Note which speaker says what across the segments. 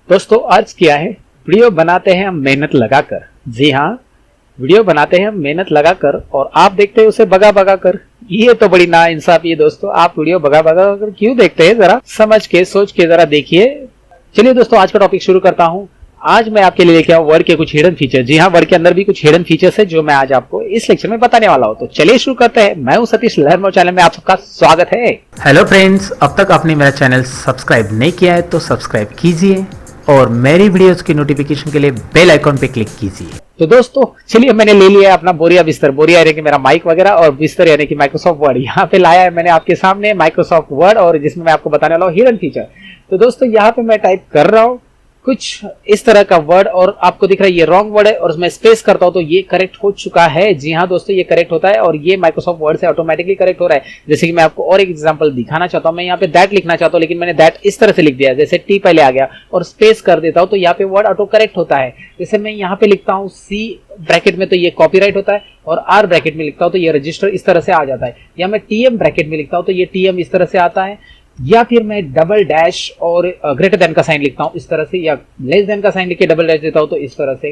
Speaker 1: दोस्तों आज क्या है, वीडियो बनाते हैं हम मेहनत लगाकर। जी हाँ, वीडियो बनाते हैं हम मेहनत लगाकर और आप देखते हैं उसे भगा भगा कर। ये तो बड़ी नाइंसाफी है दोस्तों। आप वीडियो भगा भगा कर क्यों देखते हैं, जरा समझ के सोच के जरा देखिए। चलिए दोस्तों, आज का टॉपिक शुरू करता हूँ। आज मैं आपके लिए लेके आऊँ वर्ड के कुछ हिडन फीचर। जी हाँ, वर्ड के अंदर भी कुछ हिडन फीचर्स है जो मैं आज आपको इस लेक्चर में बताने वाला हूँ। तो चलिए शुरू करते हैं। मैं हूँ सतीश, लहर मोर चैनल में आप सबका स्वागत है।
Speaker 2: हेलो फ्रेंड्स, अब तक आपने मेरा चैनल सब्सक्राइब नहीं किया है तो सब्सक्राइब कीजिए और मेरी वीडियोस की नोटिफिकेशन के लिए बेल आइकॉन पे क्लिक कीजिए।
Speaker 1: तो दोस्तों चलिए, मैंने ले लिया है अपना बोरिया बिस्तर। बोरिया यानी कि मेरा माइक वगैरह और बिस्तर यानी कि माइक्रोसॉफ्ट वर्ड। यहाँ पे लाया है मैंने आपके सामने माइक्रोसॉफ्ट वर्ड और जिसमें मैं आपको बताने वाला हूँ हिडन फीचर। तो दोस्तों यहाँ पे मैं टाइप कर रहा हूँ कुछ इस तरह का वर्ड और आपको दिख रहा है ये रॉन्ग वर्ड है और मैं स्पेस करता हूं तो ये करेक्ट हो चुका है। जी हाँ दोस्तों, ये करेक्ट होता है और ये माइक्रोसॉफ्ट वर्ड से ऑटोमेटिकली करेक्ट हो रहा है। जैसे कि मैं आपको और एक एग्जांपल दिखाना चाहता हूं। मैं यहाँ पे दैट लिखना चाहता हूं लेकिन मैंने दैट इस तरह से लिख दिया, जैसे टी पहले आ गया और स्पेस कर देता हूं तो यहाँ पे वर्ड ऑटो करेक्ट होता है। जैसे मैं यहाँ पे लिखता हूँ सी ब्रैकेट में तो ये कॉपीराइट होता है और आर ब्रैकेट में लिखता हूं तो ये रजिस्टर इस तरह से आ जाता है। या मैं टीएम ब्रैकेट में लिखता हूं तो ये टीएम इस तरह से आता है। या फिर मैं डबल डैश और ग्रेटर देन का साइन लिखता हूं इस तरह से, या लेस देन का साइन लिख के डबल डैश देता हूं तो इस तरह से।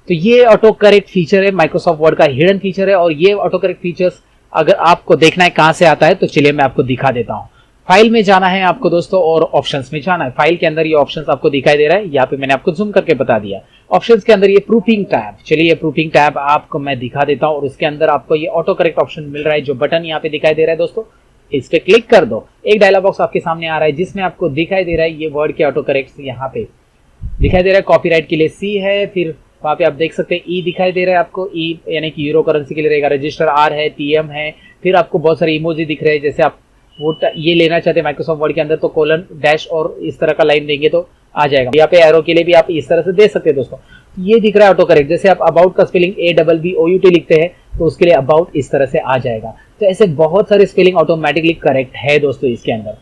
Speaker 1: तो ये ऑटो करेक्ट फीचर है, माइक्रोसॉफ्ट वर्ड का हिडन फीचर है। और ये ऑटो करेक्ट फीचर्स अगर आपको देखना है कहां से आता है तो चलिए मैं आपको दिखा देता हूं। फाइल में जाना है आपको दोस्तों और ऑप्शंस में जाना है। फाइल के अंदर ये ऑप्शंस आपको दिखाई दे रहा है, यहाँ पे मैंने आपको जूम करके बता दिया। ऑप्शंस के अंदर ये प्रूफिंग टैब, चलिए ये प्रूफिंग टैब आपको मैं दिखा देता हूं और उसके अंदर आपको ये ऑटो करेक्ट ऑप्शन मिल रहा है। जो बटन यहाँ पे दिखाई दे रहा है दोस्तों, इस पे क्लिक कर दो। एक डायलॉग बॉक्स आपके सामने आ रहा है जिसमें आपको दिखाई दे रहा है ये वर्ड के ऑटो करेक्ट यहाँ पे दिखाई दे रहा है। कॉपीराइट के लिए सी है, फिर वहां पे आप देख सकते हैं ई दिखाई दे रहा है आपको। ई यानी कि यूरो करेंसी के लिए रहेगा। रजिस्टर आर है, टीएम है, फिर आपको बहुत सारे इमोजी दिख रहे हैं। जैसे आप वो ये लेना चाहते हैं माइक्रोसॉफ्ट वर्ड के अंदर तो कोलन डैश और इस तरह का लाइन देंगे तो आ जाएगा। यहाँ पे एरो के लिए भी आप इस तरह से दे सकते हैं दोस्तों। ये दिख रहा है ऑटो करेक्ट। जैसे आप अबाउट का स्पेलिंग ABBOUT लिखते हैं तो उसके लिए अबाउट इस तरह से आ जाएगा। तो ऐसे बहुत सारे स्पेलिंग ऑटोमेटिकली करेक्ट है दोस्तों इसके अंदर।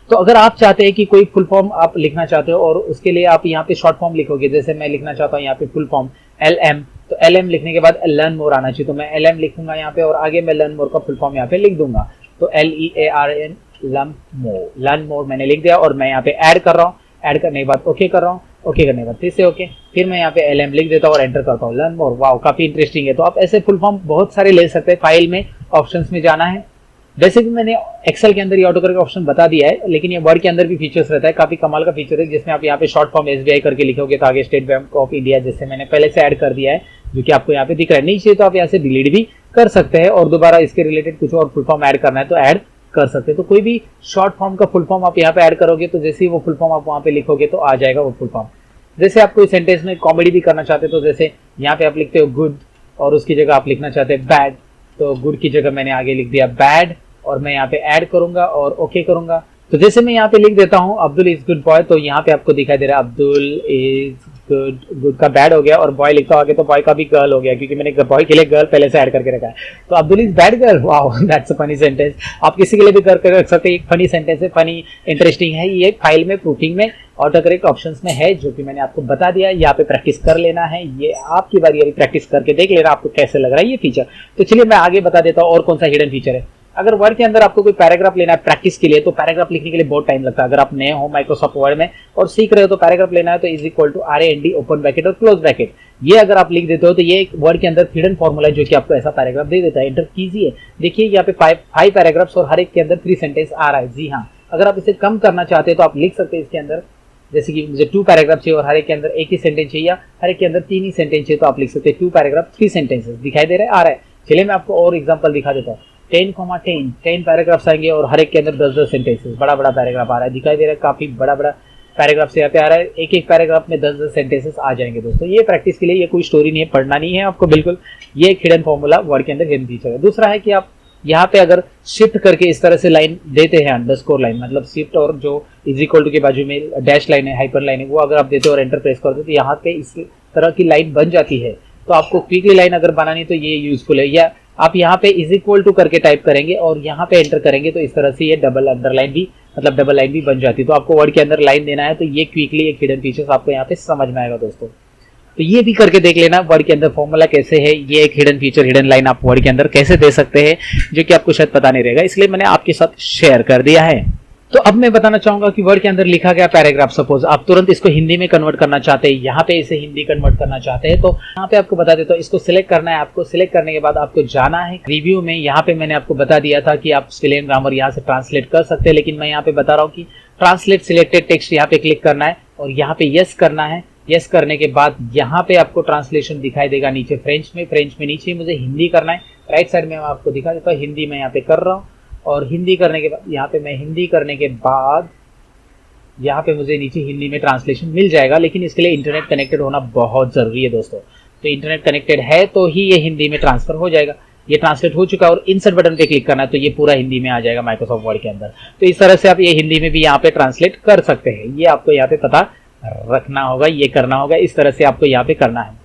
Speaker 1: तो अगर आप चाहते हैं कि कोई फुल फॉर्म आप लिखना चाहते हो और उसके लिए आप यहाँ पे शॉर्ट फॉर्म लिखोगे, जैसे मैं लिखना चाहता हूँ यहाँ पे फुल फॉर्म LM, तो LM लिखने के बाद लर्न मोर आना चाहिए। तो मैं LM लिखूंगा यहाँ पे और आगे मैं लर्न मोर का फुल फॉर्म यहाँ पे लिख दूंगा। तो LEARN लर्न मोर मैंने लिख दिया और मैं यहाँ पे ऐड कर रहा हूँ। ऐड करने के बाद ओके कर रहा हूँ। ओके करने के बाद फिर से ओके, फिर मैं यहाँ पे LM लिख देता हूँ और एंटर करता हूँ लर्न मोर। वाओ, काफी इंटरेस्टिंग है। तो आप ऐसे फुल फॉर्म बहुत सारे ले सकते हैं। फाइल में ऑप्शंस में जाना है। वैसे भी मैंने एक्सेल के अंदर ये ऑटो करेक्ट ऑप्शन बता दिया है, लेकिन ये वर्ड के अंदर भी फीचर्स रहता है। काफी कमाल का फीचर है जिसमें आप यहाँ पे शॉर्ट फॉर्म SBI करके लिखोगे तो आगे स्टेट बैंक ऑफ इंडिया जैसे मैंने पहले से ऐड कर दिया है, जो कि आपको यहाँ पे दिख रहा है। नहीं चाहिए तो आप यहाँ से डिलीट भी कर सकते हैं और दोबारा इसके रिलेटेड कुछ और फुल फॉर्म ऐड करना है तो ऐड कर सकते हैं। तो कोई भी शॉर्ट फॉर्म का फुल फॉर्म आप यहाँ पे ऐड करोगे तो जैसे ही वो फुल फॉर्म आप वहाँ पे लिखोगे तो आ जाएगा वो फुल फॉर्म। जैसे आप कोई सेंटेंस में कॉमेडी भी करना चाहते हो तो जैसे यहाँ पे आप लिखते हो गुड और उसकी जगह आप लिखना चाहते हैं बैड, तो गुड की जगह मैंने आगे लिख दिया बैड और मैं यहाँ पे ऐड करूंगा और ओके करूंगा। तो जैसे मैं यहाँ पे लिख देता हूँ अब्दुल इज गुड बॉय, तो यहाँ पे आपको दिखाई दे रहा है अब्दुल इज गुड। गुड का बैड हो गया और बॉय लिखता हूँ आगे तो बॉय का भी गर्ल हो गया क्योंकि मैंने बॉय के लिए गर्ल पहले से ऐड करके रखा है। तो Abdul is bad girl, wow that's a funny sentence. आप किसी के लिए भी करके रख सकते हैं। एक फनी सेंटेंस है, फनी इंटरेस्टिंग है। ये फाइल में प्रूफिंग में ऑटो करेक्ट ऑप्शंस में है जो कि मैंने आपको बता दिया। यहाँ पे प्रैक्टिस कर लेना है। ये आपकी बारी अभी प्रैक्टिस करके देख लेना आपको कैसे लग रहा है ये फीचर। तो चलिए मैं आगे बता देता हूँ और कौन सा हिडन फीचर है। अगर वर्ड के अंदर आपको कोई पैराग्राफ लेना है प्रैक्टिस के लिए तो पैराग्राफ लिखने के लिए बहुत टाइम लगता है। अगर आप नए हो माइक्रोसॉफ्ट वर्ड में और सीख रहे हो तो पैराग्राफ लेना है तो is equal to RAND open bracket और क्लोज ब्रैकेट। ये अगर आप लिख देते हो तो ये एक वर्ड के अंदर हिडन फॉर्मूला है जो कि आपको ऐसा पैराग्राफ दे देता है। एंटर कीजिए, देखिए यहाँ पे 5 पैराग्राफ्स और हर एक के अंदर 3 सेंटेंस आ रहा है। जी हाँ, अगर आप इसे कम करना चाहते हैं तो आप लिख सकते हैं इसके अंदर, जैसे कि मुझे 2 पैराग्राफ चाहिए और हर एक के अंदर 1 ही सेंटेंस चाहिए या हर एक के अंदर 3 ही सेंटेंस चाहिए तो आप लिख सकते हैं 2 पैराग्राफ 3 सेंटेंसेस। दिखाई दे रहा है, आ रहा है। चलिए मैं आपको और एग्जांपल दिखा देता हूँ। 10 पैराग्राफ्स आएंगे और हर एक के अंदर 10 सेंटेंसेस। बड़ा बड़ा पैराग्राफ आ रहा है, दिखाई दे रहा है। काफी बड़ा बड़ा पैराग्राफ से यहाँ पे आ रहा है। एक पैराग्राफ में 10 सेंटेंसेस आ जाएंगे दोस्तों। ये प्रैक्टिस के लिए, ये कोई स्टोरी नहीं है, पढ़ना नहीं है आपको बिल्कुल। ये एक हिडन फॉर्मूला वर्ड के अंदर हिडन फीचर है। दूसरा है कि आप यहाँ पे अगर शिफ्ट करके इस तरह से लाइन देते हैं, अंडरस्कोर लाइन मतलब शिफ्ट और जो इज इक्वल टू के बाजू में डैश लाइन है, हाइपर लाइन है, वो अगर आप देते हो और एंटर प्रेस करते हो तो यहाँ पे इस तरह की लाइन बन जाती है। तो आपको क्विकली लाइन अगर बनानी तो ये यूजफुल है। या आप यहाँ पे इज इक्वल टू करके टाइप करेंगे और यहाँ पे एंटर करेंगे तो इस तरह से ये डबल अंडरलाइन भी मतलब डबल लाइन भी बन जाती है। तो आपको वर्ड के अंदर लाइन देना है तो ये क्विकली एक हिडन फीचर्स आपको यहाँ पे समझ में आएगा दोस्तों। तो ये भी करके देख लेना वर्ड के अंदर फॉर्मूला कैसे है। ये एक हिडन फीचर, हिडन लाइन आप वर्ड के अंदर कैसे दे सकते हैं जो कि आपको शायद पता नहीं रहेगा, इसलिए मैंने आपके साथ शेयर कर दिया है। तो अब मैं बताना चाहूंगा कि वर्ड के अंदर लिखा गया पैराग्राफ, सपोज आप तुरंत इसको हिंदी में कन्वर्ट करना चाहते हैं, यहाँ पे इसे हिंदी कन्वर्ट करना चाहते हैं, तो यहाँ पे आपको बता देता हूँ, इसको सिलेक्ट करना है। आपको सिलेक्ट करने के बाद आपको जाना है रिव्यू में। यहाँ पे मैंने आपको बता दिया था कि आप स्पेलिंग ग्रामर यहाँ से ट्रांसलेट कर सकते हैं, लेकिन मैं यहाँ पे बता रहा हूँ कि ट्रांसलेट सिलेक्टेड टेक्स्ट यहाँ पे क्लिक करना है और यहाँ पे यस करना है। यस करने के बाद यहाँ पे आपको ट्रांसलेशन दिखाई देगा नीचे फ्रेंच में नीचे मुझे हिंदी करना है। राइट साइड में मैं आपको दिखा देता हूँ, हिंदी में यहाँ पे कर रहा हूँ और हिंदी करने के बाद यहाँ पे मैं हिंदी करने के बाद यहाँ पे मुझे नीचे हिंदी में ट्रांसलेशन मिल जाएगा, लेकिन इसके लिए इंटरनेट कनेक्टेड होना बहुत जरूरी है दोस्तों। तो इंटरनेट कनेक्टेड है तो ही ये हिंदी में ट्रांसफर हो जाएगा। ये ट्रांसलेट हो चुका है और इंसर्ट बटन पे क्लिक करना है तो ये पूरा हिंदी में आ जाएगा माइक्रोसॉफ्ट वर्ड के अंदर। तो इस तरह से आप ये हिंदी में भी यहाँ पे ट्रांसलेट कर सकते हैं। ये आपको यहाँ पे पता रखना होगा, ये करना होगा, इस तरह से आपको यहाँ पे करना है।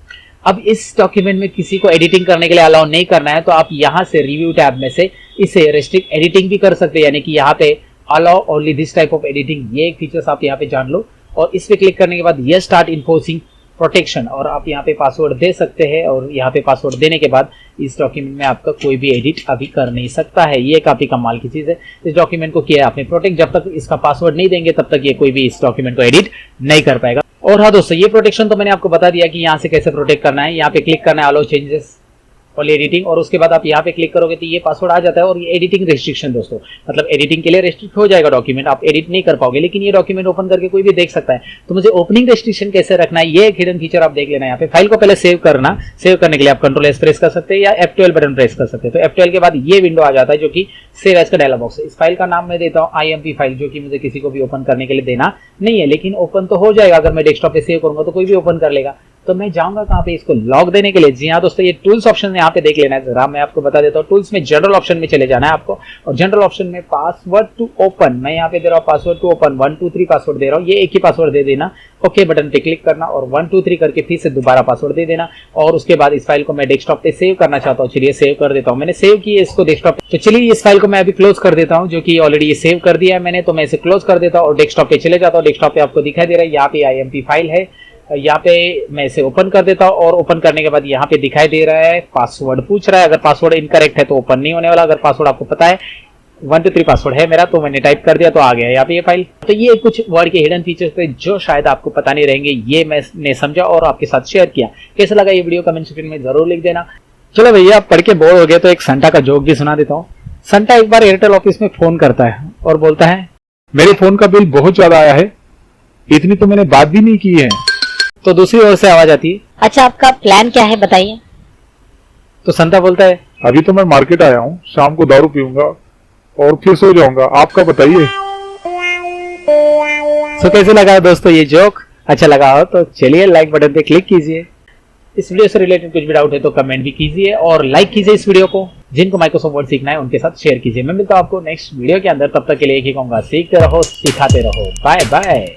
Speaker 1: अब इस डॉक्यूमेंट में किसी को एडिटिंग करने के लिए अलाउ नहीं करना है, तो आप यहाँ से रिव्यू टैब में से इसे रेस्ट्रिक्ट एडिटिंग भी कर सकते हैं, यानी कि यहाँ पे allow only this type of editing, ये एक फीचर्स आप यहाँ पे जान लो। और इस पे क्लिक करने के बाद ये स्टार्ट इन्फोर्सिंग प्रोटेक्शन, और आप यहाँ पे पासवर्ड दे सकते हैं। और यहाँ पे पासवर्ड देने के बाद इस डॉक्यूमेंट में आपका कोई भी एडिट अभी कर नहीं सकता है। ये काफी कमाल की चीज है। इस डॉक्यूमेंट को किया आपने प्रोटेक्ट, जब तक इसका पासवर्ड नहीं देंगे तब तक ये कोई भी इस डॉक्यूमेंट को एडिट नहीं कर पाएगा। और हाँ दोस्तों, ये प्रोटेक्शन तो मैंने आपको बता दिया कि यहाँ से कैसे प्रोटेक्ट करना है। यहाँ पे क्लिक करना है अलाउ चेंजेस और एडिटिंग, और उसके बाद आप यहाँ पे क्लिक करोगे तो ये पासवर्ड आ जाता है। और ये एडिटिंग रेस्ट्रिक्शन दोस्तों, मतलब एडिटिंग के लिए रेस्ट्रिक्ट हो जाएगा डॉक्यूमेंट, आप एडिट नहीं कर पाओगे, लेकिन ये डॉक्यूमेंट ओपन करके कोई भी देख सकता है। तो मुझे ओपनिंग रेस्ट्रिक्शन कैसे रखना है, ये एक हिडन फीचर आप देख लेना। यहाँ पे फाइल को पहले सेव करना, सेव करने के लिए आप कंट्रोल एस प्रेस कर सकते हैं या F12 बटन प्रेस कर सकते हैं। तो F12 के बाद ये विंडो आ जाता है जो कि सेव एज का डायलॉग बॉक्स है। इस फाइल का नाम मैं देता हूँ IMP फाइल, जो कि मुझे किसी को भी ओपन करने के लिए देना नहीं है, लेकिन ओपन तो हो जाएगा। अगर मैं डेस्कटॉप पे सेव करूंगा तो कोई भी ओपन कर लेगा। तो मैं जाऊंगा कहाँ पे इसको लॉग देने के लिए। जी हाँ दोस्तों, ये टूल्स ऑप्शन यहाँ पे देख लेना है जरा, मैं आपको बता देता हूँ। टूल्स में जनरल ऑप्शन में चले जाना है आपको, और जनरल ऑप्शन में पासवर्ड टू ओपन, मैं यहाँ पे दे रहा हूँ पासवर्ड टू ओपन 1 2 3 पासवर्ड दे रहा हूँ। ये एक ही पासवर्ड दे देना, ओके बटन पे क्लिक करना और 1 2 3 करके फिर से दोबारा पासवर्ड दे देना। और उसके बाद इस फाइल को मैं डेस्कटॉप पे सेव करना चाहता हूँ। चलिए सेव कर देता हूँ, मैंने सेव की है इसको डेस्कटॉप पे। तो चलिए इस फाइल को मैं अभी क्लोज कर देता हूँ, जो कि ऑलरेडी ये सेव कर दिया है मैंने। तो मैं इसे क्लोज कर देता हूँ और डेस्कटॉप पे चले जाता हूँ। डेस्कटॉप पे आपको दिखाई दे रहा है यहाँ पे IMP फाइल है, यहाँ पे मैं इसे ओपन कर देता हूँ। और ओपन करने के बाद यहाँ पे दिखाई दे रहा है पासवर्ड पूछ रहा है। अगर पासवर्ड इनकरेक्ट है तो ओपन नहीं होने वाला। अगर पासवर्ड आपको पता है 1 2 3 पासवर्ड है मेरा, तो मैंने टाइप कर दिया तो आ गया यहाँ पे ये फाइल। तो ये कुछ वर्ड के हिडन फीचर्स थे जो शायद आपको पता नहीं रहेंगे, ये मैंने समझा और आपके साथ शेयर किया। कैसा लगा ये वीडियो कमेंट सेक्शन में जरूर लिख देना। चलो भैया, पढ़ के बोर हो गए तो एक संटा का जोक भी सुना देता हूँ। संटा एक बार एयरटेल ऑफिस में फोन करता है और बोलता है,
Speaker 3: मेरे फोन का बिल बहुत ज्यादा आया है, इतनी तो मैंने बात भी नहीं की है।
Speaker 1: तो दूसरी ओर से आवाज आती है,
Speaker 4: अच्छा आपका प्लान क्या है बताइए।
Speaker 1: तो संता बोलता है,
Speaker 3: अभी तो मैं मार्केट आया हूँ, शाम को दारू पीऊंगा और फिर सो जाऊंगा, आपका बताइए।
Speaker 1: तो कैसे लगा दोस्तों ये जोक? अच्छा लगा हो तो चलिए लाइक बटन पे क्लिक कीजिए। इस वीडियो से रिलेटेड कुछ भी डाउट है तो कमेंट भी कीजिए और लाइक कीजिए इस वीडियो को। जिनको माइक्रोसॉफ्ट वर्ड सीखना है उनके साथ शेयर कीजिए। मैं मिलता हूं आपको नेक्स्ट वीडियो के अंदर, तब तक के लिए एक ही कहूंगा, सीखते रहो सिखाते रहो। Bye bye.